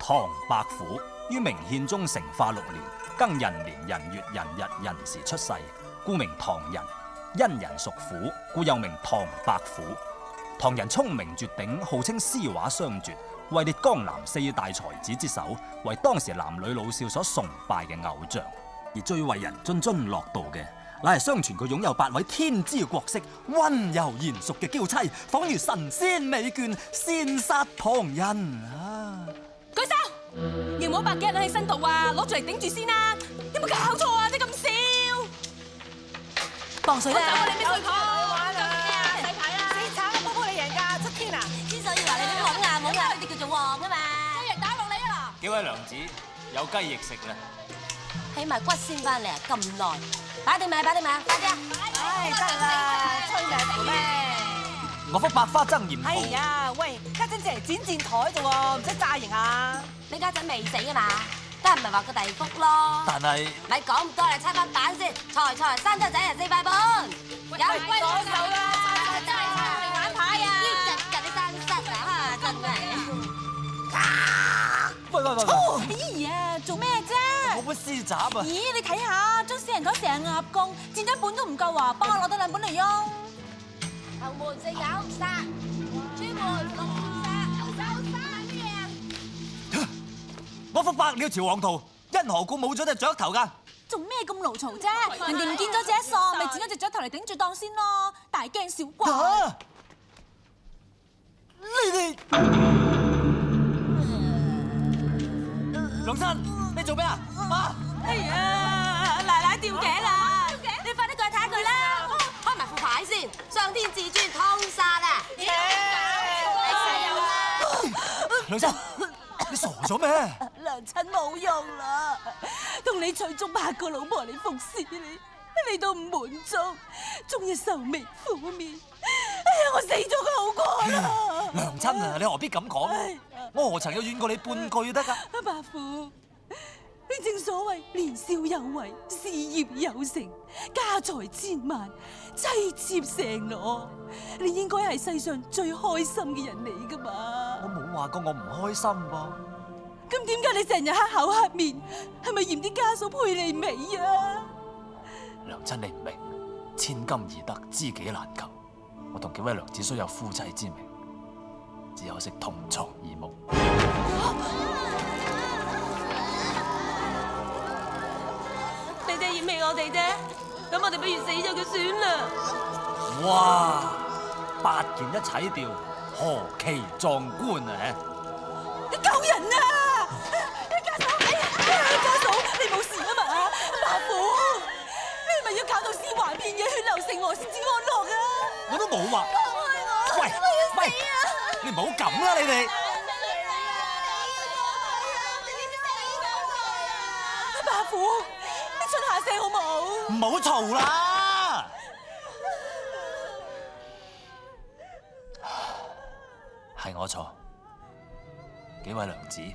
唐伯虎於明憲宗成化6年庚寅年壬月壬日壬時出世，故名唐寅。因人屬虎，故又名唐伯虎。唐人聰明絕頂，號稱詩畫雙絕，位列江南4大才子之首，為當時男女老少所崇拜嘅偶像。而最為人津津樂道嘅，乃係相傳佢擁有8位天姿國色、溫柔賢淑嘅嬌妻，仿如神仙美眷，羨煞旁人啊！舉手，要唔好百幾人喺身度啊！攞住嚟頂住先啦！有冇搞錯啊？你咁少，磅水啦！你咩水貨？玩啊！洗牌啦！死慘啦！波波你贏㗎，7天啊！之所以話你啲懵啊，呢啲叫做旺啊嘛！雞翼打落嚟啊！幾位娘子有雞翼食啦？起埋骨先翻嚟啊！咁耐，擺定未？快啲啊！唉，得啦，吹兩條咩？我幅百花爭艷圖。哎呀，喂，家陣只係剪台啫喎，唔使炸型啊！你家陣未死啊嘛？得唔係話個第福咯？但係咪講咁多啦，猜翻版先。財三七仔人4塊半，有左手啦，真係猜我哋玩牌啊！日啲生失啊，真係。喂！哎呀，做咩啫？我本詩集啊！咦，你睇下，張死人台成日鴨公，剪咗一本都唔夠啊！幫我攞多2本嚟用。後門4有殺，朱門6殺，手3贏。我幅百鳥朝皇圖，因何故冇咗隻雀頭㗎？做咩咁嘈嘈啫？人哋唔見咗隻一索，咪剪咗隻雀頭嚟頂住檔先咯，大驚小怪。你哋娘親，你做咩啊？媽！哎呀，奶奶吊頸啦！你快啲過去睇下佢啦，開埋副牌先，上天至尊通殺啊！娘親，你傻咗咩？娘親冇用啦，同你娶足8個老婆嚟服侍你都唔滿足，終日愁眉苦面。哎呀，我死咗佢好過啦！娘親啊，你何必咁講？我何曾有怨過你半句得㗎？阿伯父，你正所謂年少有為，事業有成，家財千萬，妻妾成羅，你應該係世上最開心嘅人嚟㗎嘛？我冇話過我唔開心噃。咁點解你成日黑口黑面？係咪嫌啲家嫂配你美啊？娘親你唔明，千金易得，知己難求。我同幾位娘子雖有夫妻之名，只可惜同床異夢。你哋嫌棄我哋啫，咁我哋不如死咗佢算啦。哇！8件一齊掉，何其壯觀啊！你救人啊！家嫂，家嫂，你冇事啊嘛？伯父，你係咪要搞到屍橫遍野、血流成河先至安樂啊？我都冇話。喂，你唔好咁啦，你哋。伯父，你出下聲好冇？唔好嘈啦！係我錯，幾位娘子賢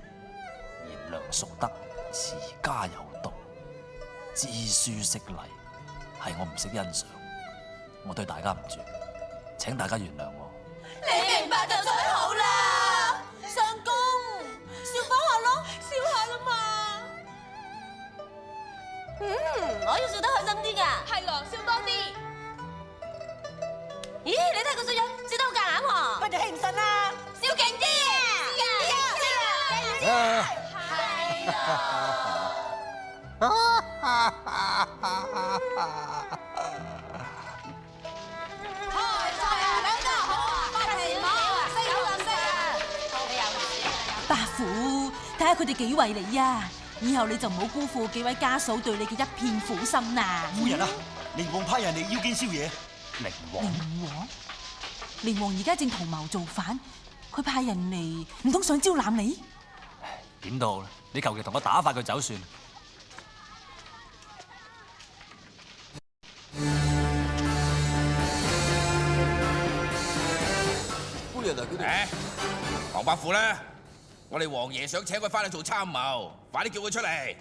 良淑德，持家有道，知書識禮，係我唔識欣賞，我對大家唔住，請大家原諒我。你明白就最好啦，相公，笑翻下咯，笑下啦嘛。我要笑得開心啲㗎，係咯，笑多啲。咦，你睇個衰樣，笑得好夾硬喎，不如氣唔順啦，笑勁啲啊！係啊！伯父，睇下佢哋幾為你啊！以後你就唔好辜負幾位家嫂對你嘅一片苦心啦。夫人啊，寧王派人嚟要見少爺。寧王，寧王而家正圖謀造反，佢派人嚟，唔通想招攬你？點都好啦，你求其同我打發佢走算。夫人啊，佢哋唐伯虎咧，我哋王爺想請佢翻去做參謀，快啲叫佢出嚟。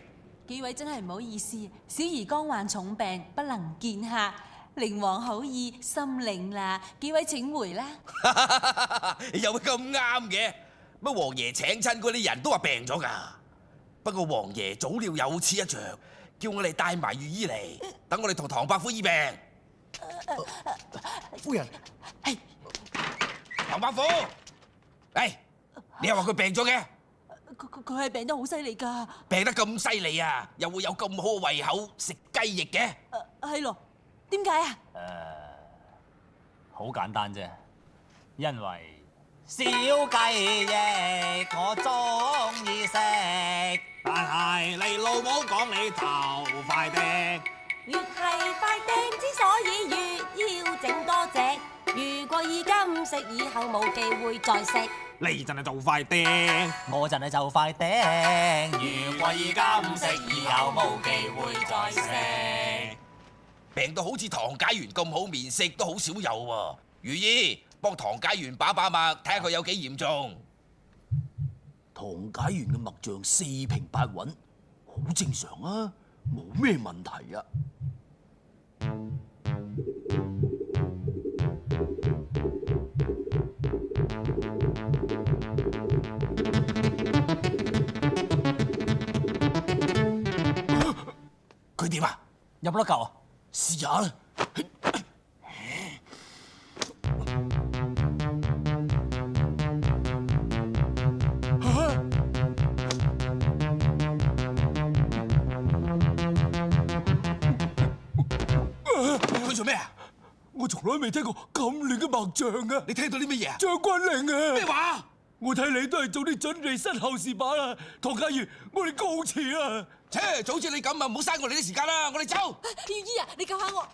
幾位真係唔好意思，小兒剛患重病，不能見客。寧王好意，心領啦，幾位請回啦。有乜咁啱嘅？乜王爺請親嗰啲人都話病咗㗎。不過王爺早料有此一着，叫我哋帶埋御醫嚟，等我哋同唐伯虎醫病。夫人，唐伯虎，你又話佢病咗嘅？佢係病得好犀利㗎。病得咁犀利啊，又會有咁好嘅胃口食雞翼嘅？係咯，點解啊？好簡單啫，因為燒雞翼我中意食，但係你老母講你頭塊釘。越係塊釘，之所以越要整多隻。如果而家唔食，以後冇機會再食。你真係做塊釘，我真係就塊釘。如果而家唔食，以後冇機會再食。病到好似唐解元咁好面色都好少有喎。御醫幫唐解元把脈，睇下佢有幾嚴重。唐解元嘅脈象四平八穩，好正常啊，冇咩問題啊。佢點啊？入唔得夠啊？試下啦。佢做咩啊？我從來未聽過咁亂嘅脈象啊！你聽到啲乜嘢啊？將軍令啊！咩話？我睇你都係早啲準備身後事把啦。唐解元，我哋告辭啊！切，早知你咁啊，唔好嘥我哋啲時間啦，我哋走。御醫啊，你救下我！